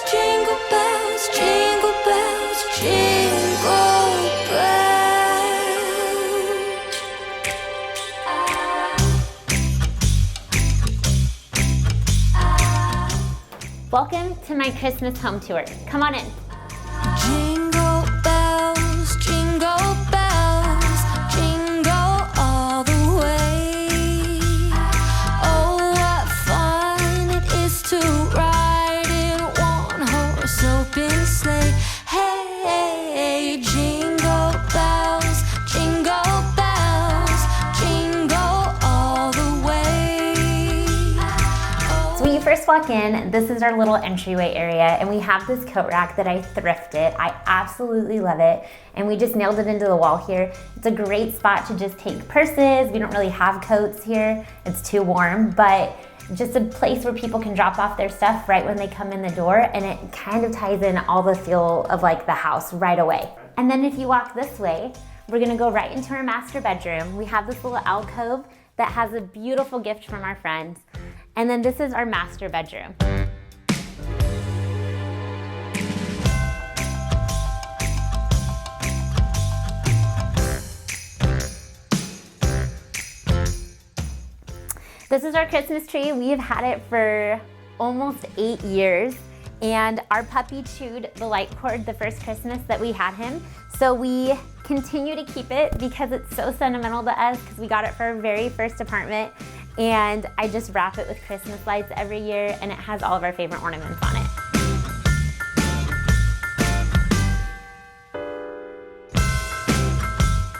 jingle bells, jingle bells, jingle bells. Welcome to my Christmas home tour. Come on in. Jingle bells, jingle bells, jingle all the way. Oh, what fun it is to ride in one horse open sleigh. Hey, jingle bells, jingle all the way. So when you first walk in, this is our little entryway area, and we have this coat rack that I thrifted. I absolutely love it, and we just nailed it into the wall here. It's a great spot to just take purses. We don't really have coats here. It's too warm, but just a place where people can drop off their stuff right when they come in the door, and it kind of ties in all the feel of like the house right away. And then if you walk this way, we're gonna go right into our master bedroom. We have this little alcove that has a beautiful gift from our friends. And then this is our master bedroom. This is our Christmas tree. We've had it for almost 8 years, and our puppy chewed the light cord the first Christmas that we had him. So we continue to keep it because it's so sentimental to us, because we got it for our very first apartment. And I just wrap it with Christmas lights every year, and it has all of our favorite ornaments on it.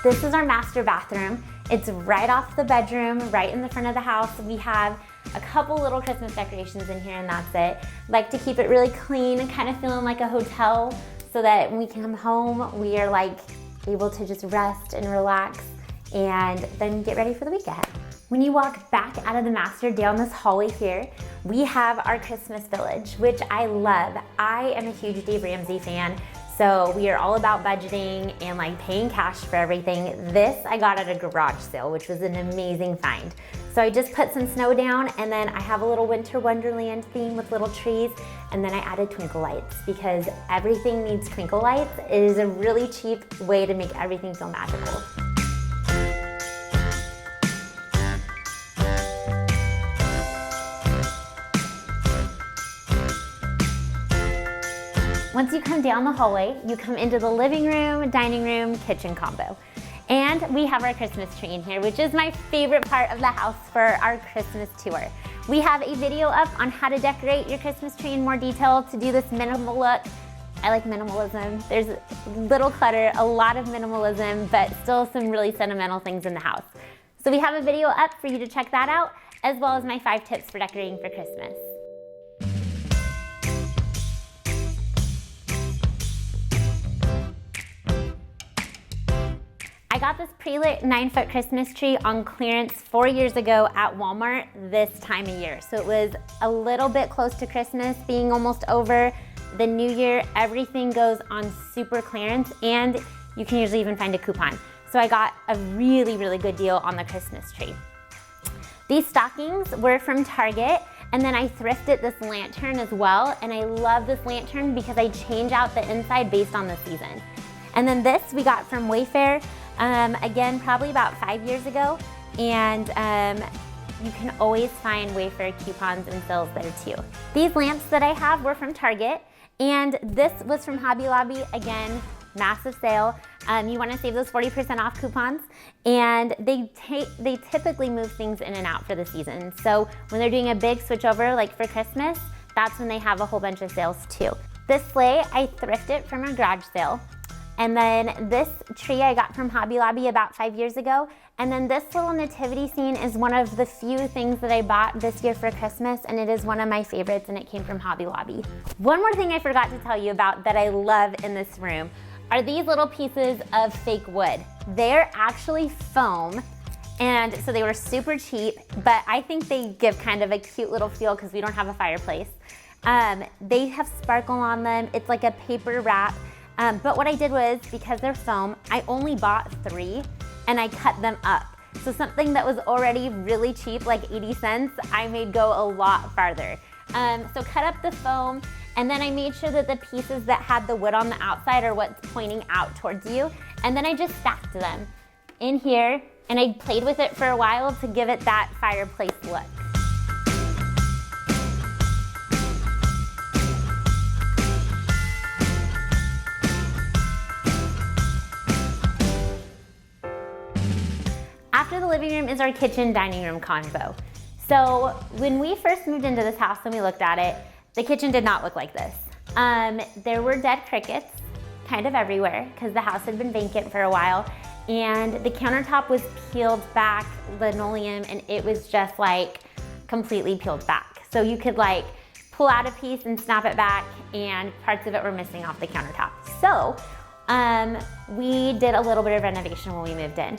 This is our master bathroom. It's right off the bedroom, right in the front of the house. We have a couple little Christmas decorations in here, and that's it. Like to keep it really clean and kind of feeling like a hotel, so that when we come home, we are like able to just rest and relax and then get ready for the week ahead. When you walk back out of the master down this hallway here, we have our Christmas village, which I love. I am a huge Dave Ramsey fan, so we are all about budgeting and like paying cash for everything. This I got at a garage sale, which was an amazing find. So I just put some snow down, and then I have a little winter wonderland theme with little trees, and then I added twinkle lights because everything needs twinkle lights. It is a really cheap way to make everything feel magical. Once you come down the hallway, you come into the living room, dining room, kitchen combo. And we have our Christmas tree in here, which is my favorite part of the house for our Christmas tour. We have a video up on how to decorate your Christmas tree in more detail to do this minimal look. I like minimalism. There's little clutter, a lot of minimalism, but still some really sentimental things in the house. So we have a video up for you to check that out, as well as my 5 tips for decorating for Christmas. I got this pre-lit 9-foot Christmas tree on clearance 4 years ago at Walmart this time of year. So it was a little bit close to Christmas being almost over. The new year, everything goes on super clearance, and you can usually even find a coupon. So I got a really, really good deal on the Christmas tree. These stockings were from Target, and then I thrifted this lantern as well, and I love this lantern because I change out the inside based on the season. And then this we got from Wayfair. Again, probably about 5 years ago, and you can always find Wayfair coupons and sales there too. These lamps that I have were from Target, and this was from Hobby Lobby. Again, massive sale. You want to save those 40% off coupons, and they typically move things in and out for the season. So when they're doing a big switch over, like for Christmas, that's when they have a whole bunch of sales too. This sleigh, I thrifted from a garage sale. And then this tree I got from Hobby Lobby about 5 years ago. And then this little nativity scene is one of the few things that I bought this year for Christmas, and it is one of my favorites, and it came from Hobby Lobby. One more thing I forgot to tell you about that I love in this room are these little pieces of fake wood. They're actually foam, and so they were super cheap, but I think they give kind of a cute little feel because we don't have a fireplace. They have sparkle on them. It's like a paper wrap. But what I did was, because they're foam, I only bought 3 and I cut them up. So something that was already really cheap, like 80 cents, I made go a lot farther. So cut up the foam, And then I made sure that the pieces that had the wood on the outside are what's pointing out towards you. And then I just stacked them in here, and I played with it for a while to give it that fireplace look. After the living room is our kitchen dining room combo. So when we first moved into this house and we looked at it, the kitchen did not look like this. There were dead crickets kind of everywhere because the house had been vacant for a while, and the countertop was peeled back linoleum, and it was just like completely peeled back. So you could like pull out a piece and snap it back, and parts of it were missing off the countertop. So we did a little bit of renovation when we moved in.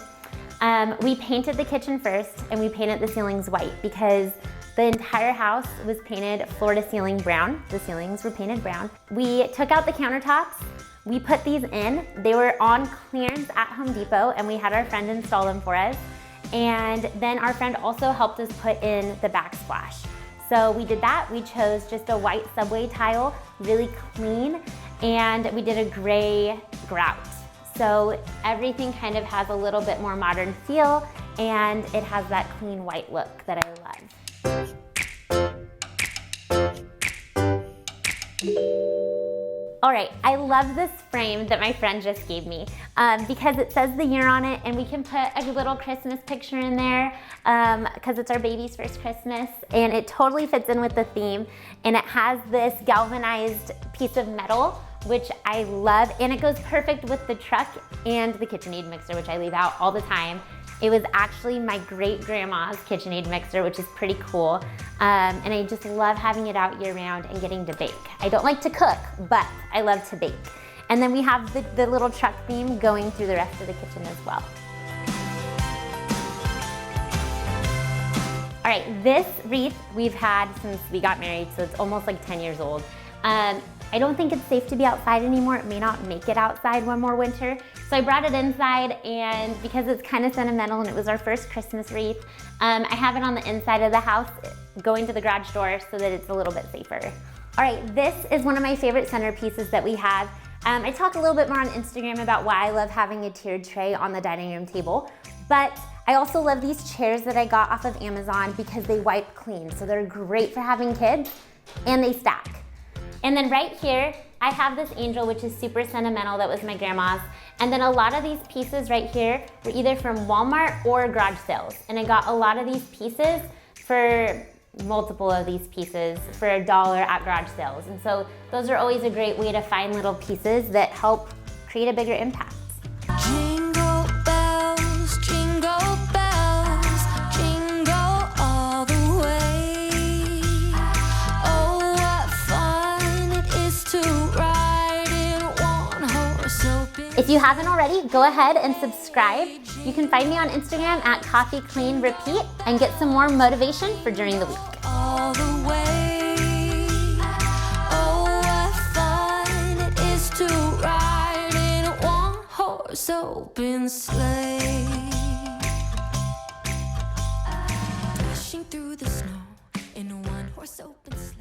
We painted the kitchen first, and we painted the ceilings white because the entire house was painted floor to ceiling brown. The ceilings were painted brown. We took out the countertops. We put these in. They were on clearance at Home Depot, and we had our friend install them for us. And then our friend also helped us put in the backsplash. So we did that. We chose just a white subway tile, really clean, and we did a gray grout. So everything kind of has a little bit more modern feel, and it has that clean white look that I love. All right, I love this frame that my friend just gave me because it says the year on it, and we can put a little Christmas picture in there because it's our baby's first Christmas, and it totally fits in with the theme. And it has this galvanized piece of metal, which I love, and it goes perfect with the truck and the KitchenAid mixer, which I leave out all the time. It was actually my great-grandma's KitchenAid mixer, which is pretty cool. And I just love having it out year-round and getting to bake. I don't like to cook, but I love to bake. And then we have the little truck theme going through the rest of the kitchen as well. All right, this wreath we've had since we got married, so it's almost like 10 years old. I don't think it's safe to be outside anymore. It may not make it outside one more winter. So I brought it inside, and because it's kind of sentimental and it was our first Christmas wreath, I have it on the inside of the house going to the garage door so that it's a little bit safer. All right, this is one of my favorite centerpieces that we have. I talk a little bit more on Instagram about why I love having a tiered tray on the dining room table, but I also love these chairs that I got off of Amazon because they wipe clean. So they're great for having kids, and they stack. And then right here, I have this angel, which is super sentimental, that was my grandma's. And then a lot of these pieces right here were either from Walmart or garage sales. And I got a lot of these pieces for multiple of these pieces for $1 at garage sales. And so those are always a great way to find little pieces that help create a bigger impact. Jingle bells, jingle bells, jingle all the way. Oh, what fun it is to ride in one horse open. If you haven't already, go ahead and subscribe. You can find me on Instagram at Coffee Clean Repeat and get some more motivation for during the week. All the way. Oh, what fun it is to ride in one horse open sleigh. Dashing through the snow in a one horse open sleigh.